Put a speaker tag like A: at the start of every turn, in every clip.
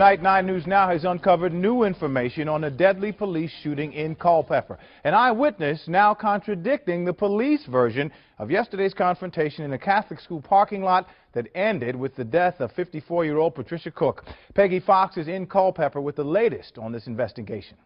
A: Tonight, 9 News Now has uncovered new information on a deadly police shooting in Culpeper. An eyewitness now contradicting the police version of yesterday's confrontation in a Catholic school parking lot that ended with the death of 54-year-old Patricia Cook. Peggy Fox is in Culpeper with the latest on this investigation.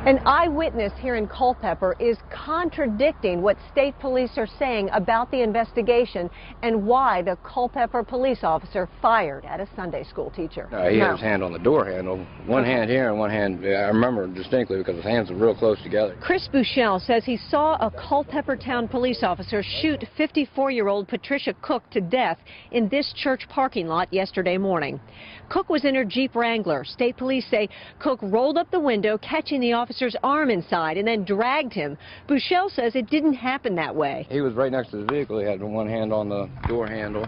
B: An eyewitness here in Culpeper is contradicting what state police are saying about the investigation and why the Culpeper police officer fired at a Sunday school teacher.
C: He had his hand on the door handle, one hand here and one hand, I remember distinctly because his hands were real close together.
B: Chris Buchel says he saw a Culpeper town police officer shoot 54-year-old Patricia Cook to death in this church parking lot yesterday morning. Cook was in her Jeep Wrangler. State police say Cook rolled up the window, catching the officer's arm inside, and then dragged him. Buchel says it didn't happen that way.
C: He was right next to the vehicle. He had one hand on the door handle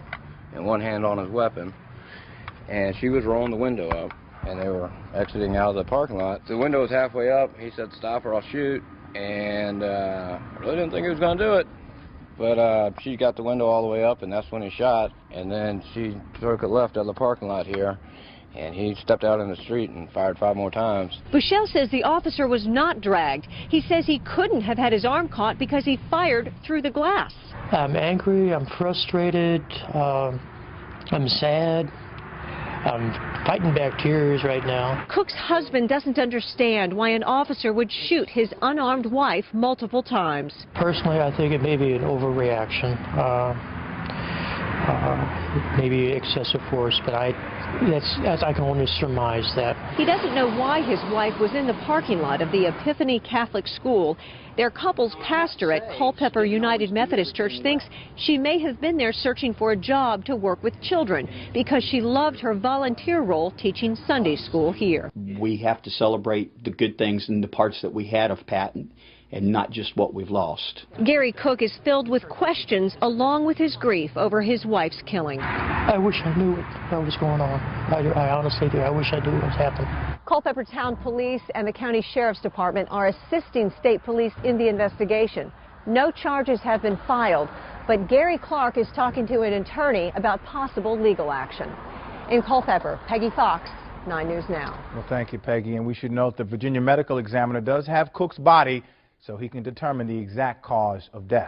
C: and one hand on his weapon. And she was rolling the window up, and they were exiting out of the parking lot. The window was halfway up. He said, "Stop or I'll shoot." And I really didn't think he was going to do it. But she got the window all the way up, and that's when he shot. And then she took it left out of the parking lot here. And he stepped out in the street and fired 5 more times.
B: Buchel says the officer was not dragged. He says he couldn't have had his arm caught because he fired through the glass.
D: I'm angry, I'm frustrated, I'm sad. I'm fighting back tears right now.
B: Cook's husband doesn't understand why an officer would shoot his unarmed wife multiple times.
D: Personally, I think it may be an overreaction. Maybe excessive force, but I can only surmise that.
B: He doesn't know why his wife was in the parking lot of the Epiphany Catholic School. Their couple's pastor at Culpeper United Methodist Church thinks she may have been there searching for a job to work with children because she loved her volunteer role teaching Sunday school here.
E: We have to celebrate the good things and the parts that we had of Pat and not just what we've lost.
B: Gary Cook is filled with questions along with his grief over his wife's killing.
D: I wish I knew what was going on. I honestly do. I wish I knew what was happening.
B: Culpeper Town Police and the County Sheriff's Department are assisting state police in the investigation. No charges have been filed, but Gary Clark is talking to an attorney about possible legal action. In Culpeper, Peggy Fox, 9 News Now.
A: Well, thank you, Peggy. And we should note the Virginia Medical Examiner does have Cook's body, so he can determine the exact cause of death.